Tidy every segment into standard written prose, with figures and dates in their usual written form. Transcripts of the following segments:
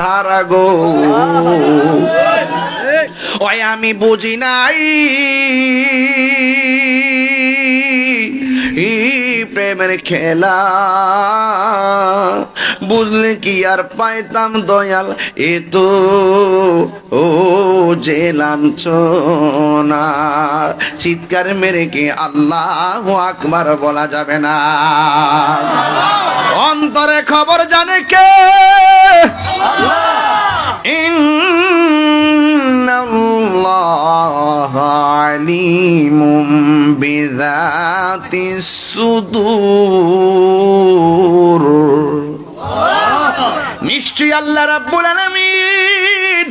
ধারা গো ওই আমি বুঝি নাই প্রেমের খেলা বুঝলে কি আর পাইতাম দয়াল এ তো ও যে লাঞ্ছনা চিৎকার মেরে কি আল্লাহু আকবার বলা যাবে না অন্তরে খবর জানে কে ইন্নাল্লাহা আলিমুম বিযাতিস সুদূর নিশ্চয়ই আল্লাহ রাব্বুল আলামিন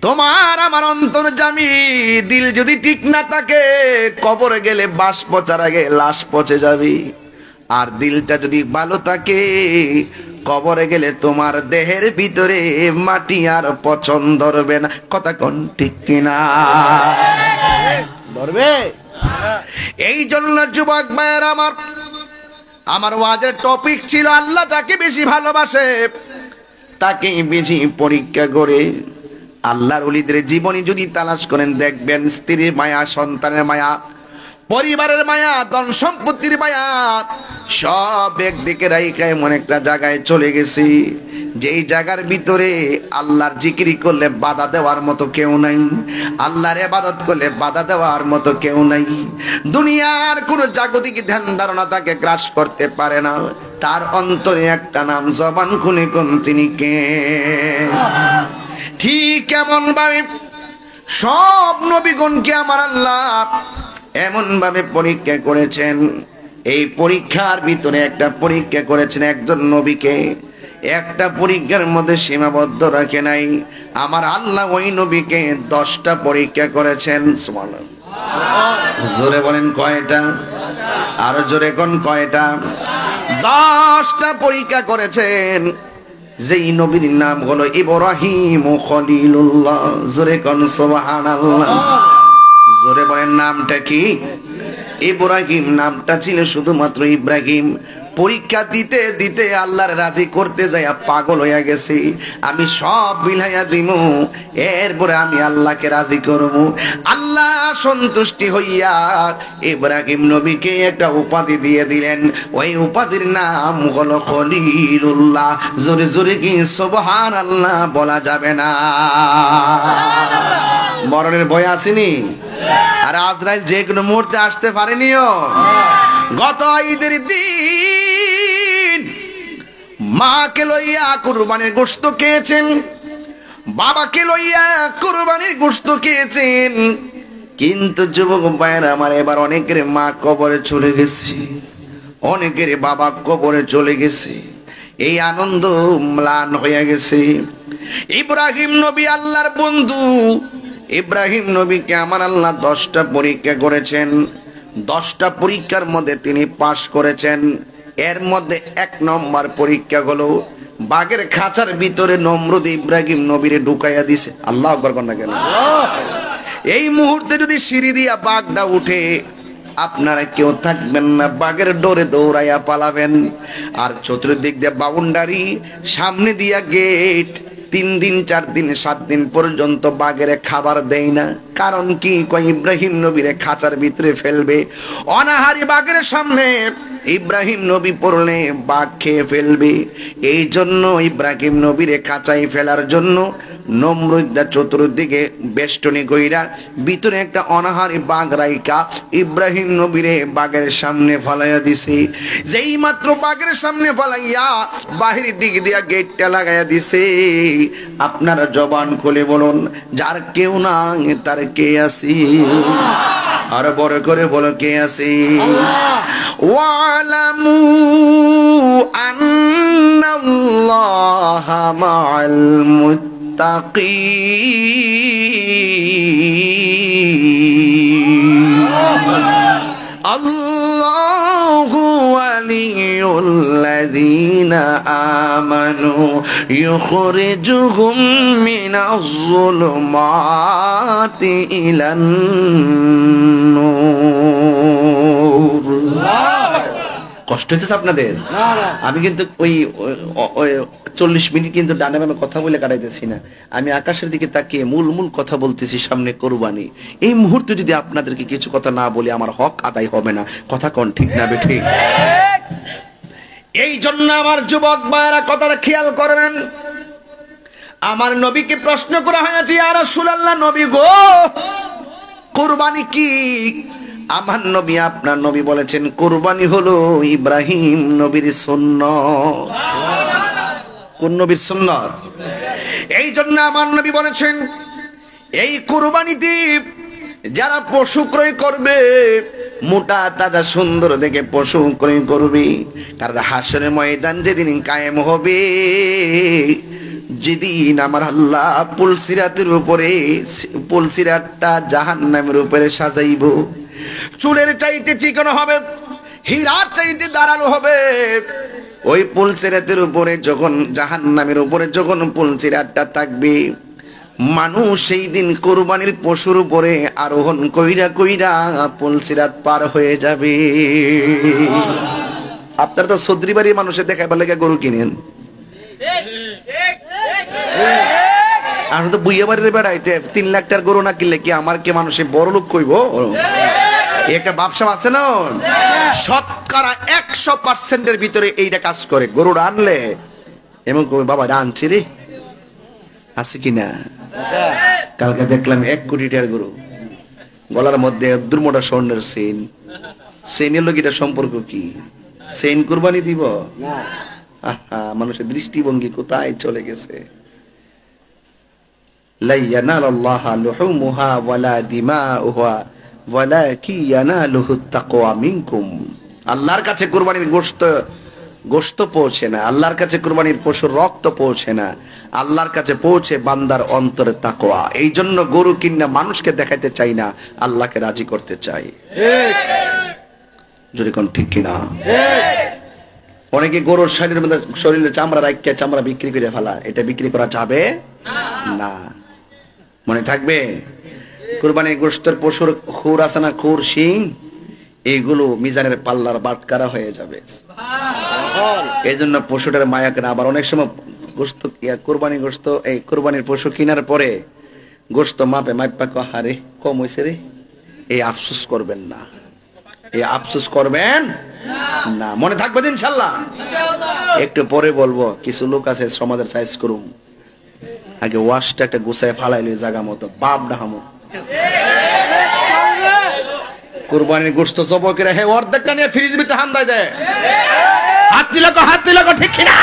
তোমার আমার অন্তর্যামী দিল যদি ঠিক না থাকে কবরে গেলে বাস পচার আগে লাশ পচে যাবে আর দিলটা যদি ভালো থাকে কবরে গেলে তোমার দেহের ভিতরে মাটি আর পছন্দ ধরবে না কথা কোন ঠিক কিনা ধরবে এই জন্য যুবক ভাইয়ের আমার ওয়াজের টপিক ছিল আল্লাহ যাকে বেশি ভালোবাসে তাকে বেশি পরীক্ষা করে আল্লাহর ওলিদের জীবনী যদি তালাশ করেন দেখবেন স্ত্রীর মায়া সন্তানের মায়া পরিবারের মায়া ধন সম্পত্তির মায়া সব একদিকে রাইখা এমন একটা জায়গায় চলে গেছি যেই জায়গার ভিতরে আল্লাহর জিকিরি করলে বাধা দেওয়ার মতো কেউ নাই আল্লাহর ইবাদত করলে বাধা দেওয়ার মতো কেউ নাই দুনিয়ার কোন জাগতিক ধ্যান ধারণা তাকে গ্রাস করতে পারে না তার অন্তরে একটা নাম জবান খুলে কোন তিনি কে ঠিক এমন ভাবে সব নবীগণকে আমার আল্লাহ এমন ভাবে পরীক্ষা করেছেন এই পরীক্ষার ভিতরে একটা পরীক্ষা করেছেন একজন নবীকে একটা পরীক্ষার মধ্যে সীমাবদ্ধ রাখে নাই আমার আল্লাহ ওই নবীকে 10টা পরীক্ষা করেছেন সুবহানাল্লাহ জোরে বলেন কয়টা আরো জোরে কোন কয়টা 10টা পরীক্ষা করেছেন যেই নবীর নাম হলো ইব্রাহিম খলিলুল্লাহ জোরে কোন সুবহানাল্লাহ জোরে বলেন নামটা কি ইব্রাহিম নামটা ছিল শুধুমাত্র ইব্রাহিম পরীক্ষা দিতে দিতে আল্লাহর রাজি করতে যাইয়া পাগল হইয়া গেছি আমি সব বিলাইয়া দিমু এরপরে আমি আল্লাহকে রাজি করব আল্লাহ সন্তুষ্টি হইয়া ইব্রাহিম নবীকে একটা উপাধি দিয়ে দিলেন ওই উপাধির নাম হলো খলিলুল্লাহ জোরে জোরে কি সুবহানাল্লাহ বলা যাবে না মরণের ভয় আসেনি আর আজরাইল যে কোনো মুহূর্তে আসতে পারেনিও গত ঈদের দিন মাকে লইয়া কুরবানির গোশত খেয়েছেন বাবাকে লইয়া কুরবানির গোশত খেয়েছেন কিন্তু যুবক ভাইয়েরা আমার এবার অনেকের মা কবরে চলে গেছে অনেকের বাবা কবরে চলে গেছে এই আনন্দ ম্লান হয়ে গেছে ইব্রাহিম নবী আল্লাহর বন্ধু ইব্রাহিম নবীকে আমার আল্লাহ 10টা পরীক্ষা করেছেন 10টা পরীক্ষার মধ্যে তিনি পাশ করেছেন এর মধ্যে 1 নম্বর পরীক্ষা হলো বাঘের খাঁচার ভিতরে নমরুদ ইব্রাহিম নবীরে ঢুকাইয়া দিছে আল্লাহু আকবার বলেন কেন এই মুহূর্তে যদি সিঁড়ি দিয়া বাঘটা উঠে আপনারা কেউ থাকবেন না বাঘের ডোরে দৌড়াইয়া পালাবেন আর চতুর্দিক দিয়ে বাউন্ডারি সামনে দিয়া গেট 3 দিন 4 দিন 7 দিন পর্যন্ত বাঘের খাবার দেয় না কারণ কি কই ইব্রাহিম নবীরে খাঁচার ভিতরে ফেলবে অনাহারি বাঘের সামনে ইব্রাহিম নবী পড়লে বাঘ খেয়ে ফেলবে এই জন্য ইব্রাহিম নবীরে খাঁচায় ফেলার জন্য নমরুদ চতুর্দিকে বেষ্টনী কইরা ভিতরে একটা অনাহারি বাঘ রাইকা ইব্রাহিম নবীরে বাঘের সামনে ফালাইয়া দিছে যেই মাত্র বাঘের সামনে ফালাইয়া বাহির দিক দিয়া গেটটা লাগাইয়া দিছে আপনারা জবান খুলে বলুন যার কেউ না তার কে আছে আর বড় করে বলো কে আছে ওয়ালামু আন্নাল্লাহা মাআল মুত্তাকিন আল্লাহু ওয়ালিয়ুল্লাযীনা আমানু ইউখরিজুহুম মিনাজ-যুলুমাতি ইলান-নূর কষ্ট হইতেছে আপনাদের? আমি কিন্তু ওই 40 মিনিট কিন্তু ডানে বামে কথা বলে কাটাইতেছি না, আমি আকাশের দিকে তাকিয়ে মূল কথা বলতেছি। সামনে কোরবানি, এই মুহূর্তে যদি আপনাদেরকে কিছু কথা না বলি আমার হক আদায় হবে না। কথা কোন ঠিক না বেঠিক? এই জন্য আমার যুবক ভাইরা কথাটা খেয়াল করবেন। আমার নবীকে প্রশ্ন করা হয়েছে, ইয়া রাসূলুল্লাহ, নবী গো কুরবানি কি? আমার নবী, আপনার নবী বলেছেন কুরবানি হলো ইব্রাহিম নবীর সুন্নাত। কোন নবীর সুন্নাত? এই জন্য আমার নবী বলেছেন এই কুরবানিতে যারা পশু ক্রয় করবে মোটা তাজা সুন্দর দেখে পশু ক্রয় করবে, কারণ হাসরের ময়দান যেদিন কায়েম হবে, যেদিন আমার আল্লাহ পুলসিরাতের উপরে, পুলসিরাতটা জাহান্নামের উপরে সাজাইব, চুলের চাইতে চিকন হবে, হীরার চাইতে দাঁড়ানো হবে। ওই পুলসিরাতের উপরে যখন, জাহান্নামের উপরে যখন পুলসিরাতটা থাকবে, মানুষ সেই দিন কুরবানির পশুর উপরে আরোহণ কইরা কইরা পুলসিরাত পার হয়ে যাবে। আপনার তো সদরি বাড়ির মানুষের দেখা বলে গরু কিনেন, আমি তো বুইয়া বাড়ির বেড়াইতে 3 লাখ টাকার গরু না কিনলে কি আমার কে মানুষে বড় লোক কইব? একটা ব্যবসা আছে না, শতকরা 100% ভিতরে এইটা কাজ করে। গরু আনলে এমন কই, বাবা আনছি রে, আছে কিনা? কালকে দেখলাম 1 কোটি টাকার গরু, গলার মধ্যে দুর্মোটা স্বর্ণের চেইন। চেইনের লোক এটা সম্পর্ক কি? চেইন কুরবানি দিব? আহা, মানুষের দৃষ্টিভঙ্গি কোথায় চলে গেছে। লা ইয়ানালাল্লাহা লুহুমুহা ওয়ালা দিমাউহা ওয়ালাকিন ইয়ানালুহুত তাকওয়া মিনকুম। আল্লাহর কাছে কুরবানির গোশত পৌঁছে না, আল্লাহর কাছে কুরবানির পশুর রক্ত পৌঁছে না, আল্লাহর কাছে পৌঁছে বান্দার অন্তরে তাকওয়া। এই জন্য গরু কিনা মানুষকে দেখাইতে চাই না, আল্লাহকে রাজি করতে চাই। যদি কোন ঠিক কিনা? অনেকে গরুর শরীরের মধ্যে, শরীরে চামড়া রাখিয়া চামড়া বিক্রি করে ফেলা, এটা বিক্রি করা যাবে না। মনে থাকবে, কুরবানির গোশতের পশুর খুর আছে না, খুর শিং, এইগুলো মিজানের পাল্লার বাটকারা হয়ে যাবে। এই জন্য পশুটার মায়া কেনা। আবার অনেক সময় গোশত, কুরবানি গোশত, এই কুরবানির পশু কেনার পরে গোশত মাপে মাপা হারে কম হয়েছে রে, এই আফসোস করবেন না, এই আফসোস করবেন না। মনে থাকবে ইনশাআল্লাহ। একটু পরে বলবো, কিছু লোক আছে সমাজের সাইজ করুম, আগে ওয়াশটা একটা গুছায় ফালাইলে জায়গা মতো বাপ ডাহামো। কুরবানির গোশত জবকেরা হে অর্ধেকটা নিয়ে ফ্রিজ ভিতরে হামদায় দেয়। হাত দিল ঠিক কিনা?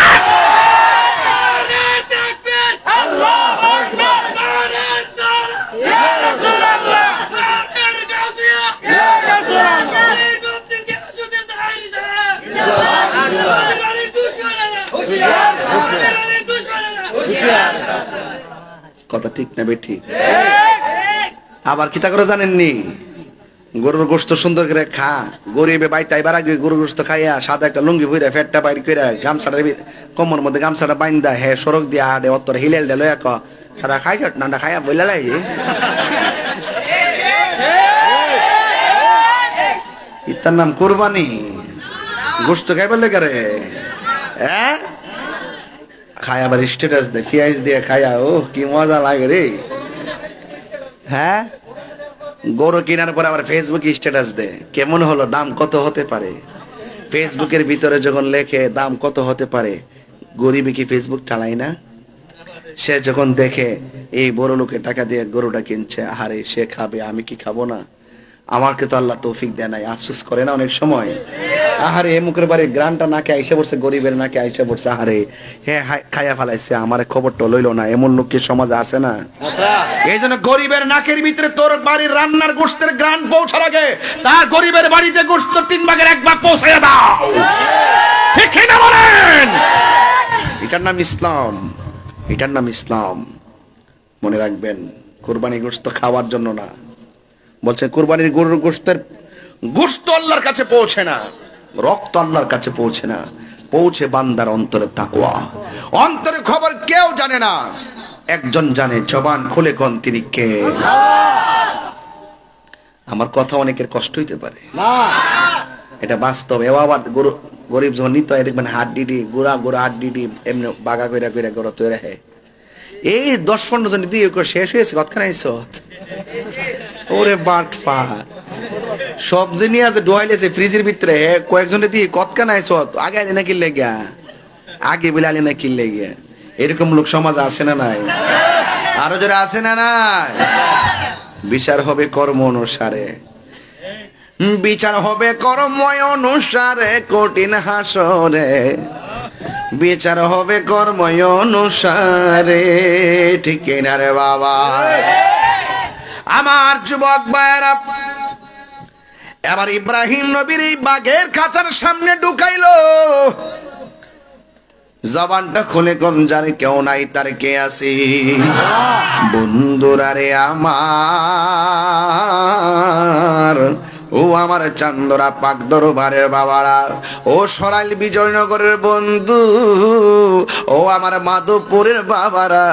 আল্লাহু আকবার, নারে সালাত, ইয়া রাসূলুল্লাহ, নারে গাজিয়া, ইয়া রাসূলুল্লাহ, এই বন্দির কে সুদে দাঁড়িয়ে যায়, কুরবানির দুশমনেরা হুঁশিয়ার, কুরবানির দুশমনেরা হুঁশিয়ার। কথা ঠিক না বেঠিক? আবার কিতা করে জানেননি, গরুর গোশত সুন্দর করে খা, গরিবে বাইতে এবার আগে গরুর গোশত খাইয়া সাদা একটা লুঙ্গি ভইরা ফেটটা বাইর কইরা গামছাটা কোমর মধ্যে গামছাটা বাইন্দা হে সড়ক দিয়া আডে অতর হিলেল দে লয়া ক সারা খাই কাট নান্ডা খাইয়া বইলা লাই। ইতার নাম কুরবানি, গোশত খাইবার লাগে রে, হ্যাঁ খায় আবার স্ট্যাটাস দে, পিয়াজ দিয়ে খাইয়া, ও কি মজা লাগে রে। হ্যাঁ, গরু কেনার পর আবার ফেসবুকে স্ট্যাটাস দে, কেমন হলো, দাম কত হতে পারে। ফেসবুকের ভিতরে যখন লেখে দাম কত হতে পারে, গরিবে কি ফেসবুক চালায় না? সে যখন দেখে এই বড় লোকে টাকা দিয়ে গরুটা কিনছে, আহারে সে খাবে, আমি কি খাবো না? আমাকে তো আল্লাহ তৌফিক দেয় নাই, আফসোস করে না অনেক সময়? আহারে এ মুখের বাড়ির গ্রানটা নাকে আইসা পড়ছে, গরিবের নাকে আইসা পড়ছে, আহারে হ্যাঁ খাইয়া ফেলাইছে, আমার খবরটা লইলো না। এমন লোক কি সমাজে আছে না? এই জন্য গরিবের নাকের ভিতরে তোর বাড়ির রান্নার গোশতের গ্রান পৌঁছার আগে তার গরিবের বাড়িতে গোশত 3 ভাগের 1 ভাগ পৌঁছাইয়া দাও। ঠিক না বলেন? এটার নাম ইসলাম, এটার নাম ইসলাম। মনে রাখবেন, কুরবানি গোশত খাওয়ার জন্য না, বলছে কুরবানির গরুর গোশত আল্লাহর কাছে পৌঁছে না, রক্ত আল্লাহর কাছে পৌঁছে না, পৌঁছে বান্দার অন্তরে তাকওয়া। অন্তরে খবর কেউ জানে না, একজন জানে, জবান খুলে কোন তিনি কে। আমার কথা অনেকের কষ্ট হইতে পারে, এটা বাস্তব। এ আবার গরিব যখন নিতে হয় দেখবেন হাড্ডিটি গোড়া গোড়া হাড্ডিটি এমনি বাগা কইরা কইরা গড় তৈরি হয়। এই 10-15 জন দিয়ে শেষ হয়েছে কতখানি আইছত। ওরে বাট পা সব জিনিস আছে ডোয়াইলেছে ফ্রিজের ভিতরে কয়েকজনে দিয়ে কতখানি আইছত। আগে আলি না কিনলে গিয়া, আগে বলে আলি না কিনলে গিয়া। এরকম লোক সমাজ আছে না নাই? আরো যারা আছে না নাই? বিচার হবে কর্ম অনুসারে, বিচার হবে কর্ম অনুসারে, কঠিন হাসরে বিচার হবে কর্ম অনুসারে। ঠিক না রে বাবা? আমার যুবক ভাইরা, এবার ইব্রাহিম নবীর এই বাঘের খাঁচার সামনে ঢুকাইলো। জবানটা খুলে কোন জানে কেউ নাই, তার কে আছে? বন্ধুরা রে আমার, ও আমার চান্দরা পাক দরবারের বাবারা, ও সরাইল বিজয়নগরের বন্ধু, ও আমার মাধবপুরের বাবারা।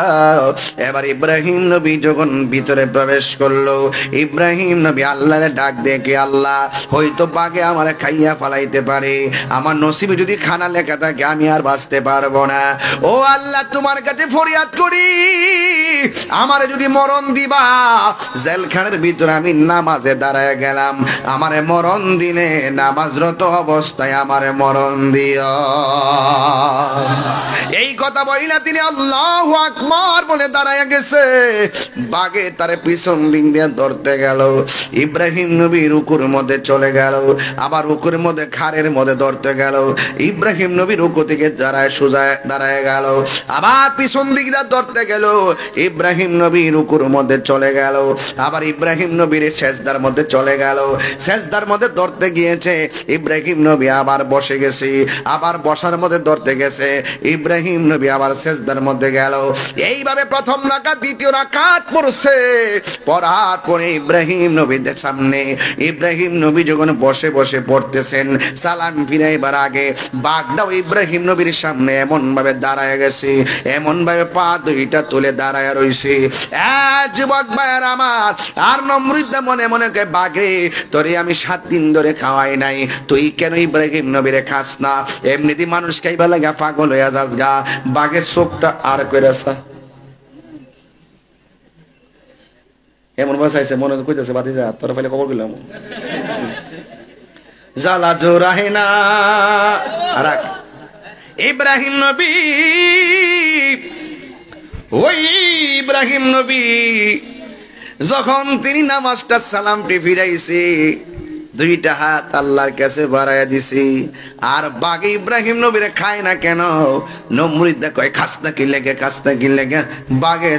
এবার ইব্রাহিম নবী যখন ভিতরে প্রবেশ করলো, ইব্রাহিম নবী আল্লাহরে ডাক দেখে, আল্লাহ হয়তো বাগে আমার খাইয়া ফালাইতে পারে, আমার নসিবে যদি খানা লেখা থাকে আমি আর বাঁচতে পারবো না। ও আল্লাহ তোমার কাছে ফরিয়াদ করি, আমারে যদি মরণ দিবা, জেলখানের ভিতরে আমি নামাজে দাঁড়ায় গেলাম, আমারে মরণ দিনে নামাজরত অবস্থায় আমারে মরণ দিও। এই কথা বইলা তিনি আল্লাহু আকবার বলে দাঁড়ায় গেছে। বাগে তারে পিছন দিক দিয়ে ধরতে গেল। ইব্রাহিম নবী রুকুর মধ্যে চলে গেল, আবার রুকুর মধ্যে খাড়ের মধ্যে ধরতে গেল। ইব্রাহিম নবী রুকু থেকে দাঁড়ায় সোজা দাঁড়ায় গেল, আবার পিছন দিক দিয়ে ধরতে গেল। ইব্রাহিম নবী রুকুর মধ্যে চলে গেল, আবার ইব্রাহিম নবীর সেজদার মধ্যে চলে গেল। সেজদার মধ্যে ধরতে গিয়েছে, ইব্রাহিম নবী আবার বসে গেছে, আবার বসার মধ্যে ধরতে গেছে, ইব্রাহিম নবী আবার সেজদার মধ্যে গেল। এইভাবে প্রথম রাকাত দ্বিতীয় রাকাত পড়ছে। পড়ার পরে ইব্রাহিম নবীর সামনে, ইব্রাহিম নবী যখন বসে বসে পড়তেছেন, সালাম ফিরাইবার আগে বাঘটাও ইব্রাহিম নবীর সামনে এমন ভাবে দাঁড়ায় গেছে, এমন ভাবে পা দুইটা তুলে দাঁড়ায় রইছে। যুবক ভাইয়ের আমার, আর নমরুদা মনে মনে কে, বাঘে তোরে আমি 7 দিন ধরে খাওয়াই নাই, তুই কেন ইব্রাহিম নবীরে খাস না? এমনিতে মানুষ খাইবা লাগা পাগল হইয়া যাস গা। বাঘের চোখটা আর কইরাছা এমন বাসাইছে, মনে কইতেছে বাতি যা তোর ফেলে খবর গেলাম জ্বালা জোরাহে না। রাখ ইব্রাহিম নবী, ওই ইব্রাহিম নবী যখন তিনি নামাজটা সালামটি ফিরাইছে, দুইটা হাত আল্লাহর কাছে বাড়াইয়া দিছি। আর বাগে ইব্রাহিম নবীরে খায় না কেন? নমরুদা কয় খাস না কি লেগে, খাস না কি লেগে। বাগে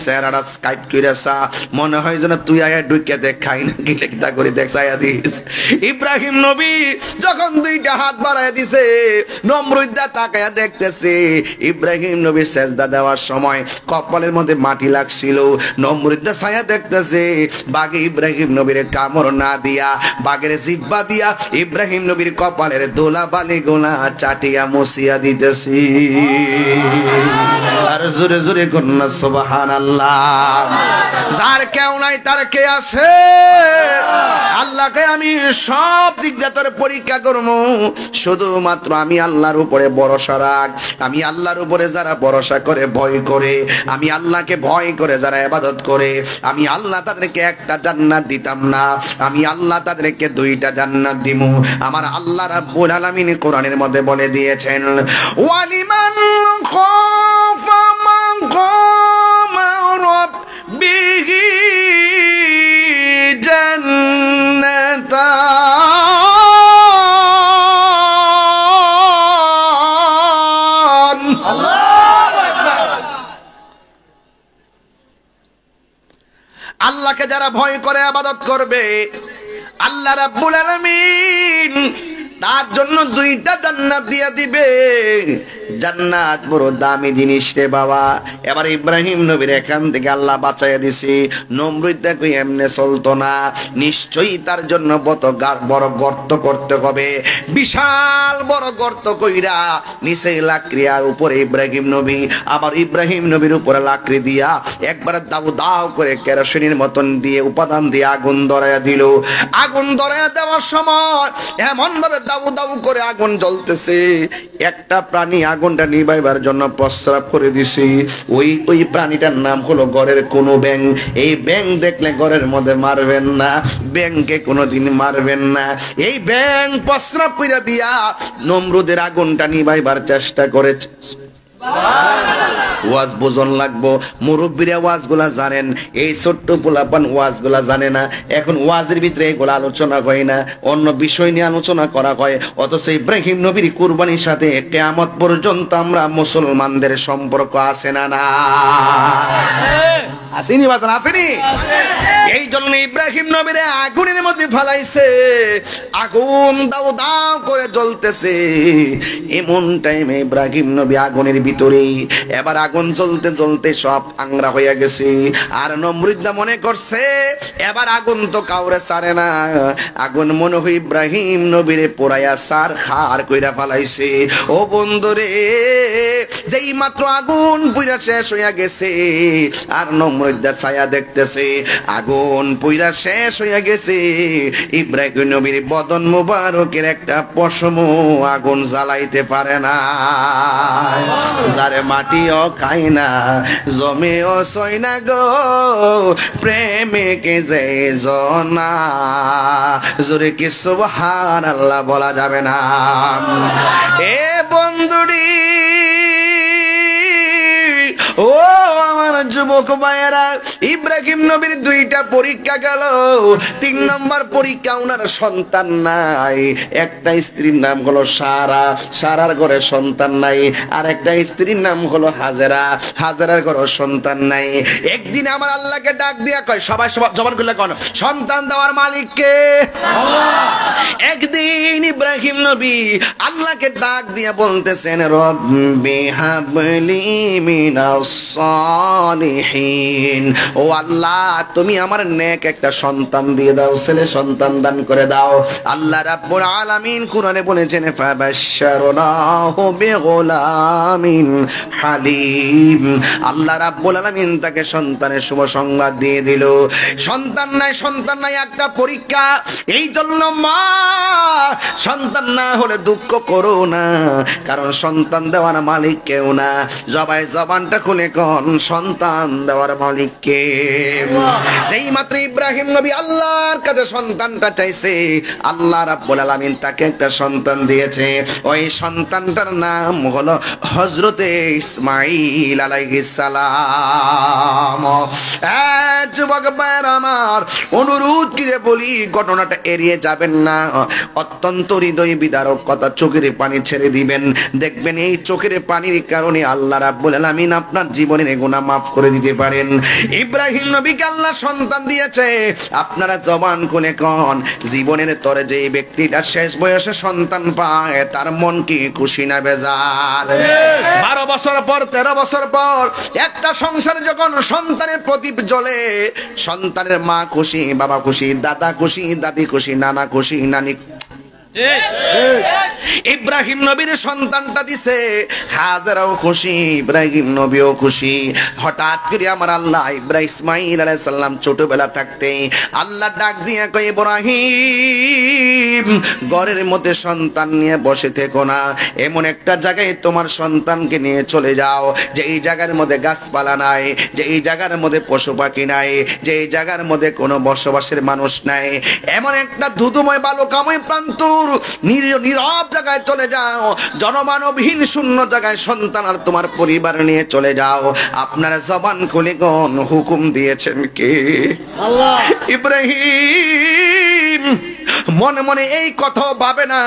চেহারাটা কাইট কইরাছা, মনে হয় যেন তুই আয়া ঢুকে দেখ, খাই না কি লেগে তা করে দেখ চাইয়া দিস। ইব্রাহিম নবী যখন দুইটা হাত বাড়াইয়া দিছে, নমরুদা তাকায়া দেখতেছে। ইব্রাহিম নবীর সেজদা দেওয়ার সময় কপালের মধ্যে মাটি লাগছিল, নমরুদা ছায়া দেখতেছে। বাগে ইব্রাহিম নবীরে কামড় না দিয়া, বাগে জিব্বা দিয়া ইব্রাহিম নবীর কপালের দোলা বালি গোলা চাটিয়া মুছিয়া দিতেছি। আর জোরে জোরে কন্যা সুবহানাল্লাহ। যার কেউ নাই তার কে আছে? আল্লাহকে আমি সব দিক দিয়ে তোর পরীক্ষা করবো, শুধুমাত্র আমি আল্লাহর উপরে ভরসা রাখ। আমি আল্লাহর উপরে যারা ভরসা করে, ভয় করে, আমি আল্লাহকে ভয় করে যারা ইবাদত করে, আমি আল্লাহ তাদেরকে একটা জান্নাত দিতাম না, আমি আল্লাহ তাদেরকে 2টা জান্নাত দিমু। আমার আল্লাহ রাব্বুল আলামিন কোরআনের মধ্যে বলে দিয়েছেন, ওয়ালিমান খাফা মাকামা রাব্বিহি জান্নাতান। আল্লাহকে যারা ভয় করে ইবাদত করবে, আল্লাহ রাব্বুল আলামিন তার জন্য 2টা জান্নাত দিয়ে দিবে। জান্নাত বড় দামি জিনিস রে বাবা। এবার ইব্রাহিম নবীর এখান থেকে আল্লাহ বাঁচাইয়া দিছে। নমরুদ দেখো এমনে চলতো না, নিশ্চয়ই তার জন্য বড় গর্ত করতে হবে। বিশাল বড় গর্ত কইরা নিচে লাকড়ি আর উপরে ইব্রাহিম নবী, আবার ইব্রাহিম নবীর উপরে লাকড়ি দিয়া একবারে দাউ দাউ করে কেরোসিনের মতন দিয়ে উপাদান দিয়ে আগুন ধরাইয়া দিল। আগুন ধরাইয়া দেওয়ার সময় এমন ভাবে দাউ দাউ করে আগুন জ্বলতেছে, একটা প্রাণী আগুনটা নিভাইবার জন্য প্রস্রাব করে দিছে। ওই প্রাণীটার নাম হলো ঘরের কোনো ব্যাং। এই ব্যাং দেখলে ঘরের মধ্যে মারবেন না, ব্যাংকে কোনোদিন মারবেন না। এই ব্যাং প্রস্রাব কইরা দিয়া নমরুদের আগুনটা নিভাইবার চেষ্টা করেছে। ওয়াজ বোঝন লাগবো, মুরব্বীরা ওয়াজ গুলা জানেন, এই ছোট্ট পোলাপান ওয়াজ গুলা জানে না। এখন ওয়াজের ভিতরে এগুলো আলোচনা হয় না, অন্য বিষয় নিয়ে আলোচনা করা হয়। অথচ ইব্রাহিম নবীর কুরবানির সাথে কিয়ামত পর্যন্ত আমরা মুসলমানদের সম্পর্ক আছে না? না আসেনি বাজান, আসেনি? এই জন্য ইব্রাহিম নবীরে আগুনের মধ্যে ফেলাইছে, আগুন দাও দাও করে জ্বলতেছে। এমন টাইমে ইব্রাহিম নবী আগুনের ভিতরেই, এবার আগুন জ্বলতে জ্বলতে সব আংরা হইয়া গেছে। আর নমরুদা মনে করছে এবার আগুন তো কাউরে ছাড়ে না, আগুন মনে হয় ইব্রাহিম নবীরে পোড়াইয়া সার খার কইরা ফেলাইছে। ও বন্ধুরে, যেই মাত্র আগুন পুইরা শেষ হইয়া গেছে, আর নমরুদা ছায়া দেখতেছে আগুন পুইরা শেষ হইয়া গেছে। ইব্রাহিম নবীর বদন মুবারকের একটা পশম আগুন জ্বালাইতে পারে না। যারে মাটিও খাই না, জমেও সই না গো, প্রেমে কে যে জনা, জোরে কি সুবহানাল্লাহ বলা যাবে না? এ বন্ধুরি, ও আমার যুবক ভাইয়েরা, ইব্রাহিম নবীর দুইটা পরীক্ষা গেল। 3 নম্বর পরীক্ষা, উনার সন্তান নাই। একটা স্ত্রীর নাম হলো সারা, সারার ঘরে সন্তান নাই। আর একটা স্ত্রীর নাম হলো হাজেরা, হাজেরার ঘরে সন্তান নাই। একদিন আমার আল্লাহকে ডাক দিয়া কয়, সবাই জবান করলে কোন সন্তান দেওয়ার মালিক কে? একদিন ইব্রাহিম নবী আল্লাহকে ডাক দিয়া বলতেছেন, রব্বি হাবলি মিনাস সালিহিন, ও আল্লাহ তুমি আমার নেক একটা সন্তান দিয়ে দাও, ছেলে সন্তান দান করে দাও। আল্লাহ রাব্বুল আলামিন কুরআনে বলেছেন, ফাবাশশারনাহু বিগুলামিন হালিম। আল্লাহ রাব্বুল আলামিন তাকে সন্তানের শুভ সংবাদ দিয়ে দিল। সন্তান নাই, সন্তান নাই, একটা পরীক্ষা। এই জন্য মা, সন্তান না হলে দুঃখ করো না, কারণ সন্তান দেওয়ার মালিক কেউ না। জবাই জবানটা খুলে কোন সন্তান দেওয়ার মালিক কে? যেই মাত্র ইব্রাহিম নবী আল্লাহর কাছে সন্তানটা চাইছে, আল্লাহ রাব্বুল আলামিন তাকে একটা সন্তান দিয়েছে। ওই সন্তানটার নাম হলো হযরতে ইসমাঈল আলাইহিস সালাম। যুবক ভাইরা আমার, অনুরোধ করে বলি, ঘটনাটা এড়িয়ে যাবেন না। অত্যন্ত হৃদয় বিদারক কথা, চোখের পানি ছেড়ে দিবেন, দেখবেন এই চোখের পানির কারণে আল্লাহ রাব্বুল আলামিন আপনার জীবনের গুনাহ মাফ করে দিতে পারেন। ইব্রাহিম নবীকে আল্লাহ সন্তান দিয়েছে। আপনারা জবান খুলে কোন, জীবনের তরে যে ব্যক্তিটা শেষ বয়সে সন্তান পায়, তার মন কি খুশি না বেজার? 12 বছর পর, 13 বছর পর একটা সংসার যখন সন্তানের প্রদীপ জ্বলে, সন্তানের মা খুশি, বাবা খুশি, দাদা খুশি, দাদি খুশি, নানা খুশি, নানি। ইব্রাহিম নবীর সন্তানটা দিছে, হাজেরাও খুশি, ইব্রাহিম নবীও খুশি। হঠাৎ করে আমার আল্লাহ ইসমাঈল আলাইহিস সালাম ছোটবেলা থাকতে আল্লাহ ডাক দিয়া কয়, ইব্রাহিম ঘরের মধ্যে সন্তান নিয়ে বসে থেকো না, এমন একটা জায়গায় তোমার সন্তানকে নিয়ে চলে যাও, যে এই জায়গার মধ্যে গাছপালা নাই, যে এই জায়গার মধ্যে পশু পাখি নাই, যে এই জায়গার মধ্যে কোনো বসবাসের মানুষ নাই, এমন একটা ধুধুময় বালুকাময় প্রান্তর নীরব জায়গায় চলে যাও, জনমানবহীন শূন্য জায়গায় সন্তান আর তোমার পরিবার নিয়ে চলে যাও। আপনারা জবান খুলে কোন, হুকুম দিয়েছেন কে? আল্লাহ। ইব্রাহিম মনে মনে এই কথাও ভাবে না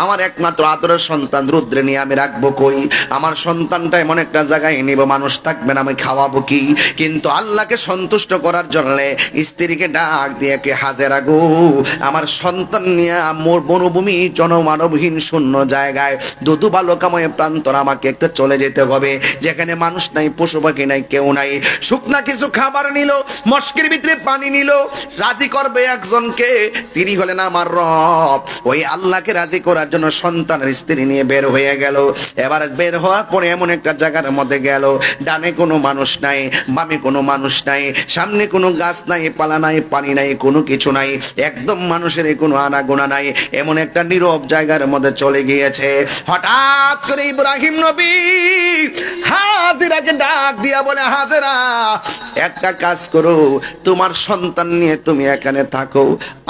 আমার একমাত্র আদরের সন্তান রুদ্রে নিয়ে আমি রাখবো কই, আমার সন্তানটা এমন একটা জায়গায় নিব মানুষ থাকবে না আমি খাওয়াবো কি। কিন্তু আল্লাহকে সন্তুষ্ট করার জন্য স্ত্রীকে ডাক দিয়ে কে হাজেরা গো, আমার সন্তান নিয়ে মোর বনভূমি জনমানবহীন শূন্য জায়গায় দুধু বালকাময় প্রান্তর আমাকে একটা চলে যেতে হবে, যেখানে মানুষ নাই, পশু পাখি নাই, কেউ নাই। শুকনা কিছু খাবার নিল, মস্কের ভিতরে পানি নিল, রাজি করবে একজনকে, তিনি হলেন আমার রব। ওই আল্লাহকে রাজি করার জন্য সন্তানের স্ত্রী নিয়ে বের হয়ে গেল। এবার বের হওয়ার পরে এমন একটা জায়গার মধ্যে গেল, ডানে কোনো মানুষ নাই, বামে কোনো মানুষ নাই, সামনে কোনো গাছ নাই, পালা নাই, পানি নাই, কোনো কিছু নাই, একদম মানুষের কোনো আনাগোনা নাই, এমন একটা নীরব জায়গার মধ্যে চলে গিয়েছে। হঠাৎ করে ইব্রাহিম নবী হাজেরাকে ডাক দিয়া বলে, হাজেরা একটা কাজ করো, তোমার সন্তান নিয়ে তুমি এখানে থাকো,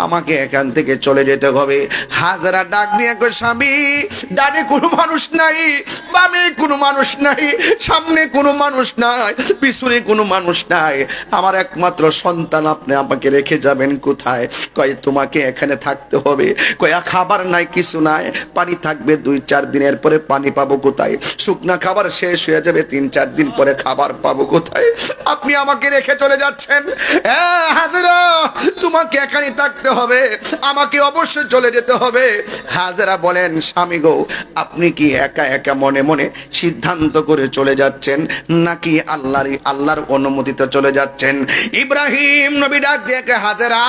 আমাকে এখান থেকে চলে যেতে হবে। হাজেরা ডাক দিয়া কই, স্বামী ডানে কোনো মানুষ নাই, বামে কোনো মানুষ নাই, সামনে কোনো মানুষ নাই, পিছনে কোনো মানুষ নাই, আমার একমাত্র সন্তান, আপনি আমাকে রেখে যাবেন কোথায়? কয় তোমাকে এখানে থাকতে হবে। কয় খাবার নাই, কিছু নাই, পানি থাকবে 2-4 দিনের পরে পানি পাবো কোথায়? শুকনা খাবার শেষ হয়ে যাবে 3-4 দিন পরে খাবার পাবো কোথায়? আপনি আমাকে রেখে চলে যাচ্ছেন। হ্যাঁ হাজেরা, তোমাকে এখানে থাকতে হবে, আমাকে অবশ্যই চলে যেতে হবে। হাজেরা বলেন, স্বামী গো, আপনি কি একা একা মনে মনে সিদ্ধান্ত করে চলে যাচ্ছেন, নাকি আল্লাহর অনুমতিতে চলে যাচ্ছেন? ইব্রাহিম নবী ডাক দিয়ে, হাজেরা,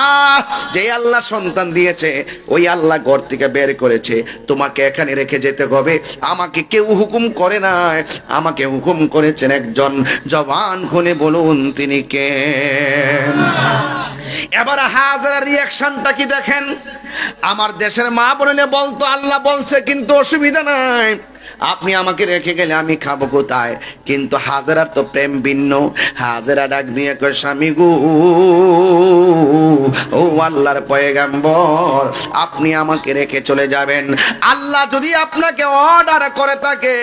যে আল্লাহ সন্তান দিয়েছে ওই আল্লাহ ঘর থেকে বের করেছে, তোমাকে এখানে রেখে যেতে হবে, আমাকে কেউ হুকুম করে নাই, আমাকে হুকুম করেছেন একজন, জবান খুলে বলুন তিনি কে? এবার হাজেরার রিয়াকশনটা কি দেখেন। আমার দেশের মা বোনেরা বলতো আল্লাহ বলছে কিন্তু অসুবিধা নাই, আপনি আমাকে রেখে গেলে আমি খাবো কোথায়? কিন্তু হাজেরার তো প্রেম ভিন্ন। হাজেরা ডাক দিয়ে কয়, স্বামী গো, ও আল্লাহর পয়গম্বর, আপনি আমাকে রেখে চলে যাবেন, আল্লাহ যদি আপনাকে অর্ডার করে থাকে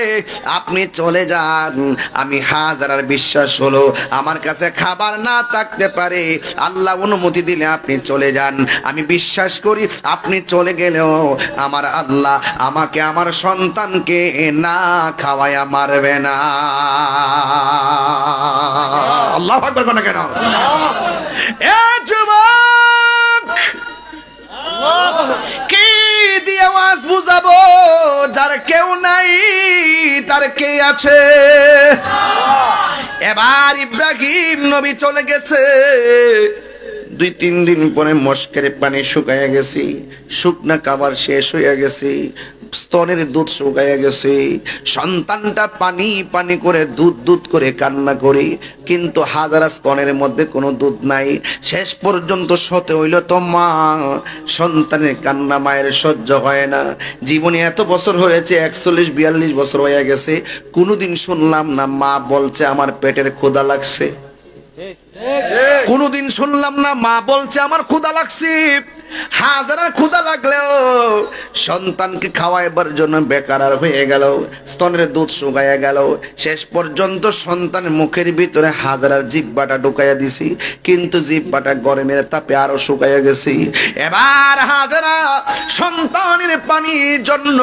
আপনি চলে যান। আমি হাজেরার বিশ্বাস হলো আমার কাছে খাবার না থাকতে পারে, আল্লাহ অনুমতি দিলে আপনি চলে যান। আমি বিশ্বাস করি আপনি চলে গেলেও আমার আল্লাহ আমাকে, আমার সন্তানকে না খাওয়ায়া মারবে না। আল্লাহু আকবার কোন কেন? এ যুবক, কি দিয়ে আওয়াজ বুঝাবো? যার কেউ নাই তার কে আছে? এবার ইব্রাহিম নবী চলে গেছে। 2-3 দিন পরে মস্কের পানি শুকাইয়া গেছি, শুকনা খাবার শেষ হইয়া গেছি, স্তনের দুধ শুকাইয়া গেছে, সন্তানটা পানি পানি করে দুধ দুধ করে কান্না করে, কিন্তু হাজারা স্তনের মধ্যে কোনো দুধ নাই। শেষ পর্যন্ত সতে হইল তো মা, সন্তানের কান্না মায়ের সহ্য হয় না। জীবনে এত বছর হয়েছে, 41-42 বছর হয়ে গেছে, কোনোদিন শুনলাম না মা বলছে আমার পেটের ক্ষুধা লাগছে। কোনদিন শুনলাম না মা বলছে আমার ক্ষুধা লাগছে। হাজার ক্ষুধা লাগলেও সন্তানকে খাওয়াইবার জন্য বেকার হয়ে গেল, স্তনের দুধ শুকাইয়া গেল। শেষ পর্যন্ত সন্তানের মুখের ভিতরে হাজার জিহ্বাটা ঢুকাইয়া দিছি, কিন্তু জিহ্বাটা গরমের তাপে আরো শুকাইয়া গেছি। এবার হাজারা সন্তানের পানির জন্য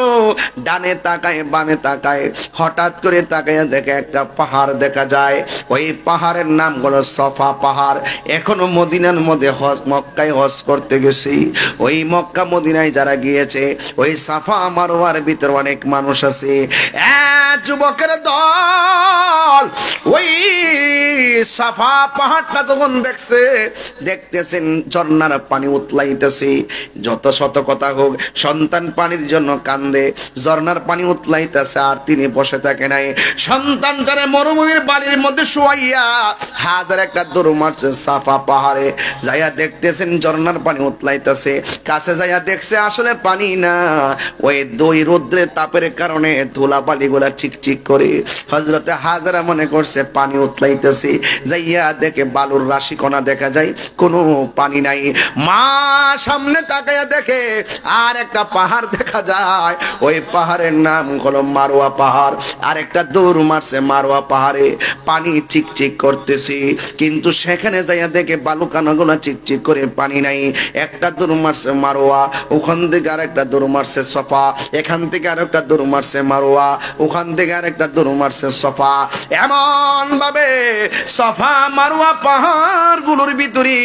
ডানে তাকায় বামে তাকায়, হঠাৎ করে তাকাইয়া দেখে একটা পাহাড় দেখা যায়। ওই পাহাড়ের নাম হলো সফা পাহাড়। এখনো মদিনার মধ্যে মক্কায় হজ করতে গেছি, ওই মক্কা মদিনায় যারা গিয়েছে, ওই সাফা মারওয়ার ভিতর অনেক মানুষ আছে। যুবকের দল ওই সাফা পাহাড়টা যখন দেখছে, দেখতেছেন ঝর্ণার পানি উতলাইতেছে। যত শত কথা হোক, সন্তান পানির জন্য কান্দে, ঝর্ণার পানি উতলাইতেছে, আর তিনি বসে থাকে নাই। সন্তানটারে মরুভূমির বালির মধ্যে শোয়াইয়া হাজার একটা দৌড় মারছে সাফা পাহাড়ে। যাইয়া দেখতেছেন ঝর্ণার পানি উতলাইতেছে, কাছে যাইয়া দেখছে আসলে পানি না, ওই দুই রৌদ্রের তাপের কারণে ধুলা বালি গুলা চিকচিক করে। হযরতে হাজরা মনে করছে পানি উতলাইতেছে, যাইয়া দেখে বালুর রাশি কণা দেখা যায়, কোনো পানি নাই। মা সামনে তাকাইয়া দেখে আর একটা পাহাড় দেখা যায়, ওই পাহাড়ের নাম হলো মারোয়া পাহাড়। আর একটা দৌড় মারছে মারোয়া পাহাড়ে, পানি চিকচিক করতেছে, কিন্তু সেখানে যাইয়া দেখে বালুকানাগুলা চিকচিক করে পানি নাই। একটা দৌড় মারছে মারোয়া, ওখান থেকে আর একটা দৌড় মারছে সফা, এখান থেকে আর একটা দৌড় মারছে মারোয়া, ওখান থেকে আর একটা দৌড় মারছে সফা। এমন ভাবে সফা মারোয়া পাহাড় গুলোর ভিতরে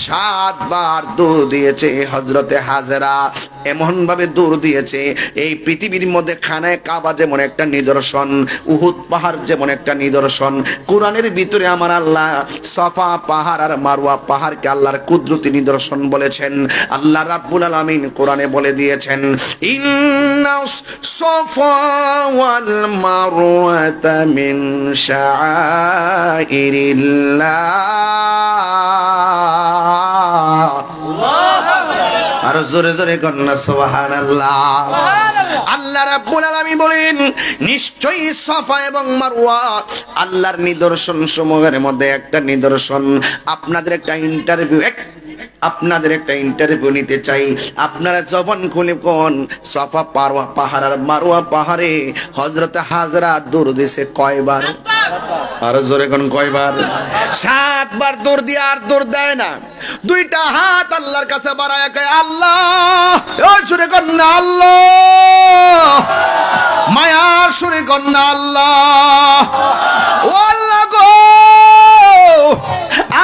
7 বার দৌড় দিয়েছে হযরতে হাজেরা। এমন ভাবে দৌড় দিয়েছে, এই পৃথিবীর মধ্যে খানায় কাবা যেমন একটা নিদর্শন, উহুদ পাহাড় যেমন একটা নিদর্শন, কোরআনের ভিতরে আমার আল্লাহ সফা পাহাড় আর মারওয়া পাহাড়কে আল্লাহর কুদরতি নিদর্শন বলেছেন। আল্লাহ রাব্বুল আলামিন কোরআনে বলে দিয়েছেন, ইন্নাস সফা ওয়াল মারওয়াতা মিন শাআইরিল্লাহ। আর জোরে জোরে কন্যা সুবহানাল্লাহ। আল্লাহ রাব্বুল আলামিন বলেন, নিশ্চয়ই সফা এবং মারওয়া আল্লাহর নিদর্শন সমূহের মধ্যে একটা নিদর্শন। আপনাদের একটা ইন্টারভিউ নিতে চাই। আপনারা জবান খুলে কোন সফা পাহাড় আর মারওয়া পাহাড়ে হযরতে হাজরা দৌড় দিয়েছে কয়বার? আর জোরে কোন কয়বার? 7 বার দৌড় দিয়ে আর দৌড় দেয় না। 2টা হাত আল্লাহর কাছে বাড়ায় কয়, আল্লাহ। ও জোরে কোন না আল্লাহ, মায়ার সুরে কোন না আল্লাহ। ও আল্লাহ গো,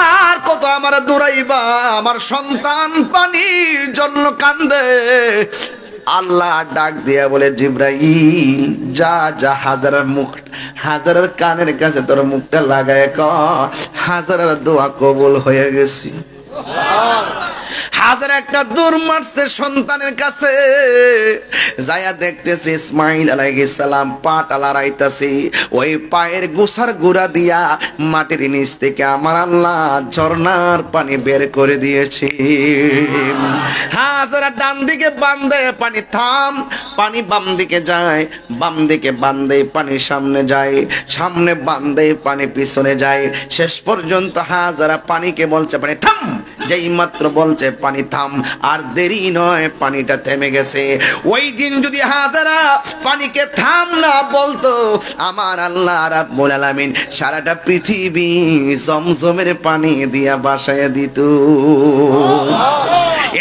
আর কত আমার দৌড়াইবা? আমার সন্তান পানির জন্য কান্দে। আল্লাহ ডাক দিয়া বলে, জিবরাইল যা যা হাজারের কানের কাছে তোর মুখটা লাগায় কর, হাজারের দোয়া কবুল হয়ে গেছে। হাজার একটা দৌড় মারছে সন্তানের কাছে, যায়া দেখতেছে ইসমাইল আলাইহিস সালাম পাটা লড়াইতাছে। ওই পায়ের গোছার গুড়া দিয়া মাটির নিচ থেকে আমার আল্লাহ ঝর্ণার পানি বের করে দিয়েছে। হাজারা ডান দিকে বান্ধে পানি থাম, পানি বাম দিকে যায়, বাম দিকে বান্ধে পানি সামনে যায়, সামনে বান্ধে পানি পিছনে যায়। শেষ পর্যন্ত হাজারা পানিকে বলছে পানি থাম, যেই মাত্র বলছে পানি থাম, আর দেরি নয়, পানিটা থেমে গেছে। ওই দিন যদি হাজারা পানিকে থাম না বলতো, আমার আল্লাহ রাব্বুল আলামিন সারাটা পৃথিবী জমজমের পানি দিয়া বাসায় দিত।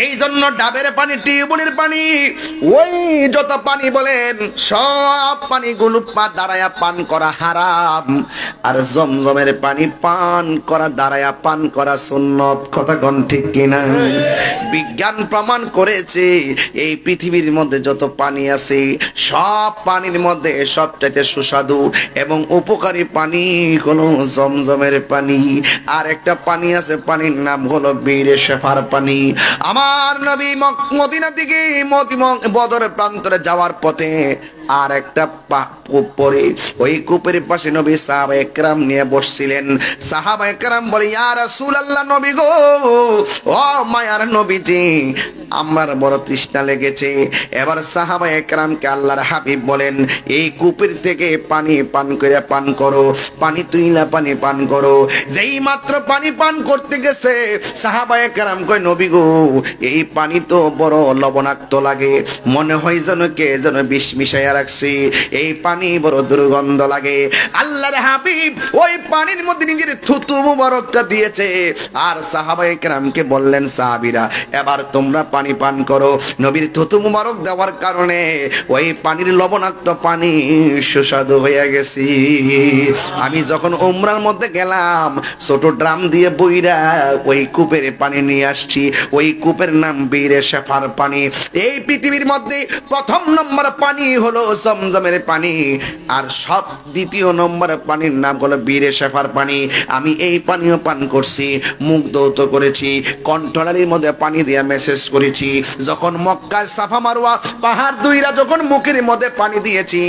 এই জন্য ডাবের পানি, টিউবওয়েলের পানি, ওই যত পানি বলেন সব পানিগুলো দাঁড়ায়া পান করা হারাম, আর জমজমের পানি পান করা দাঁড়ায়া পান করা সুন্নত। কথা কোন ঠিক কিনা? বিজ্ঞান প্রমাণ করেছে এই পৃথিবীর মধ্যে যত পানি আছে সব পানির মধ্যে সবচাইতে সুস্বাদু এবং উপকারী পানি হলো জমজমের পানি। আর একটা পানি আছে, পানির নাম হলো বীরে শেফার পানি। আমার নবী মদিনা থেকে বদর প্রান্তরে যাওয়ার পথে আর একটা কূপ পড়ে, ওই কূপের পাশে নবী সাহাবায়ে কেরাম নিয়ে বসছিলেন। সাহাবায়ে কেরাম বলে, ইয়া রাসূলুল্লাহ, নবী গো, ও মায়ার নবীজি, আমার বড় তৃষ্ণা লেগেছে। এবার সাহাবায়ে কেরামকে আল্লাহর হাবিব বলেন, এই কূপের থেকে পানি পান করো, পানি তুইলা পানি পান করো। যেই মাত্র পানি পান করতে গেছে, সাহাবায়ে কেরাম কয়, নবী গো, এই পানি তো বড় লবণাক্ত লাগে, মনে হয় যেন কে যেন বিষ মিশাইয়া রাখছে, এই পানি বড় দুর্গন্ধ লাগে। আল্লাহর হাবিব ওই পানির মধ্যে নিজের থুতু মুবারকটা দিয়েছে, আর সাহাবায়ে কেরামকে বললেন, সাহাবীরা এবার তোমরা পানি পান করো। নবীর থুতু মুবারক দেওয়ার কারণে ওই পানির লবণাক্ত পানি সুস্বাদু হয়ে গেছে। আমি যখন উমরার মধ্যে গেলাম, ছোট ড্রাম দিয়ে বইরা ওই কূপের পানি নিয়ে আসছি। ওই কূপের নাম বীরে শেফার পানি। এই পৃথিবীর মধ্যে প্রথম নম্বর পানি হলো জমজমের পানি, আর সব দ্বিতীয় নম্বর পানির নাম হলো বীরে শেফার পানি। আমি এই পানিও পান করছি, মুখ ধৌত করেছি, কণ্ঠনালীর মধ্যে পানি দিয়ে মেসেজ করেছি। যখন মক্কায় সাফা মারওয়া পাহাড় দুইরা যখন মুখের মধ্যে পানি দিয়েছি,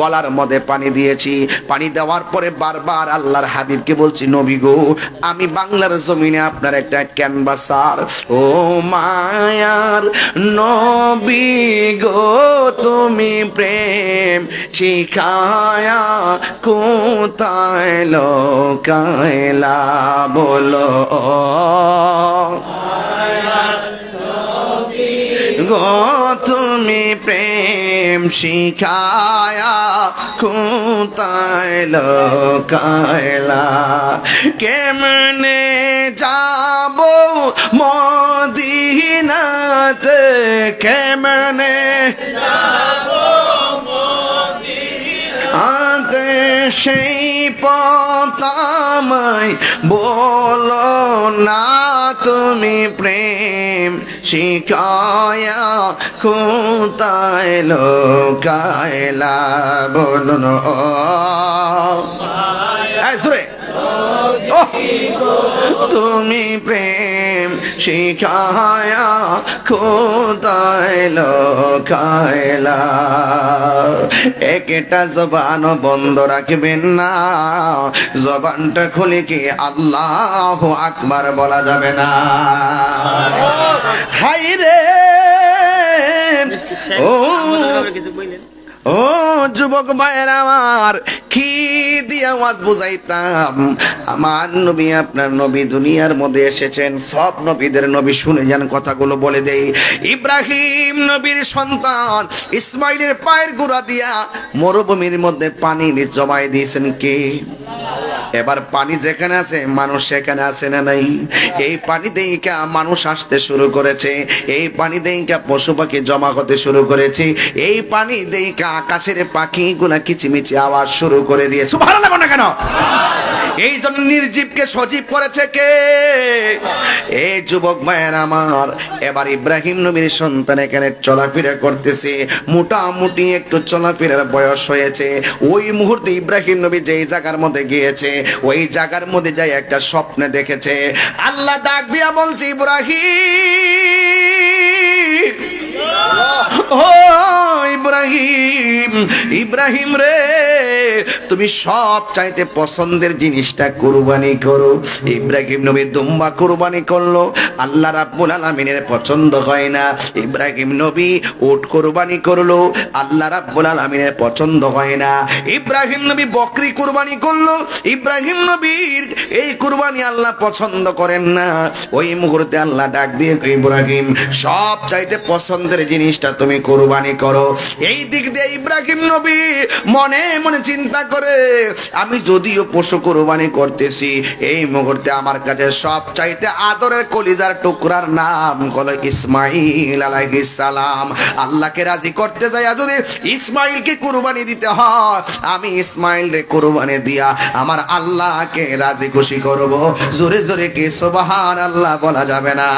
গলার মধ্যে পানি দিয়েছি, পানি দেওয়ার পরে বারবার আল্লাহর হাবিবকে বলছি, নবী গো, আমি বাংলার জমিনে আপনার একটা ক্যানভাসার। ও মায়ার নবী গো, তুমি প্রেম প্রেম শিখায়া কোথায় লোকাইলা বলো গো তুমি প্রেম শিখায়া কোথায় লোকাইলা কেমনে যাব মদিনাতে কেমনে আতে সেই পতামাই বলো না তুমি প্রেম শিখায়া কোথায় লোকাইলা বলো না তুমি প্রেম শিখায়া কোথায় লোকাইলা একটা জবান বন্ধ রাখবেন না জবানটা খুলে কি আল্লাহু আকবার বলা যাবে না হায় রে ও যুবক ভাইয়ের আমার কি দিয়া ওয়াজ বুঝাইতাম আমার নবী আপনার নবী দুনিয়ার মধ্যে এসেছেন সব নবীদের নবী শুনে যান কথাগুলো বলে দেই ইব্রাহিম নবীর সন্তান ইসমাইলের পায়ের গোড়া দিয়া মরুভূমির মধ্যে পানি জমাই দিয়েছেন কে এবার পানি যেখানে আছে মানুষ সেখানে আছে না নাই এই পানি দেইকা মানুষ আসতে শুরু করেছে এই পানি দেইকা পশু পাখি জমা হতে শুরু করেছে এই পানি দেইকা আকাশের পাখিগুলা কিচিমিচি আওয়াজ শুরু করে দিয়ে সুবহানাল্লাহ না কেন এই জন্য নির্জীবকে সজীব করেছে কে এই যুবক মায়ের আমার এবার ইব্রাহিম নবীর সন্তান এখানে চলাফেরা করতেছে মোটামুটি একটু চলাফেরার বয়স হয়েছে ওই মুহূর্তে ইব্রাহিম নবী যেই জায়গার মধ্যে গিয়েছে ওই জায়গার মধ্যে যাই একটা স্বপ্নে দেখেছে আল্লাহ ডাক দিয়া বলছে ইব্রাহিম ও ইব্রাহিম ইব্রাহিম রে তুমি সব চাইতে পছন্দের জিনিসটা কুরবানি করো ইব্রাহিম নবী দুম্বা কুরবানি করলো আল্লাহ রাব্বুল আলামিনের পছন্দ হয় না ইব্রাহিম নবী উট কুরবানি করলো আল্লাহ রাব্বুল আলামিনের পছন্দ হয় না ইব্রাহিম নবী বকরি কুরবানি করলো ইব্রাহিম নবীর এই কুরবানি আল্লাহ পছন্দ করেন না ওই মুহূর্তে আল্লাহ ডাক দিয়ে ইব্রাহিম সব চাইতে পছন্দের জিনিসটা তুমি কুরবানি করো এই দিক দিয়ে ইব্রাহিম নবী মনে মনে চিন্তা করে আমি যদিও পশু কুরবানি করতেছি এই মুহূর্তে আমার কাছে সব চাইতে আদরের কলিজার টুকরার নাম হলো ইসমাইল আলাইহিস সালাম আল্লাহকে রাজি করতে যায় যদি ইসমাইলকে কুরবানি দিতে হয় আমি ইসমাইল রে কুরবানি দিয়া আমার আল্লাহকে রাজি খুশি করব জোরে জোরে কি সুবহানাল্লাহ বলা যাবে না।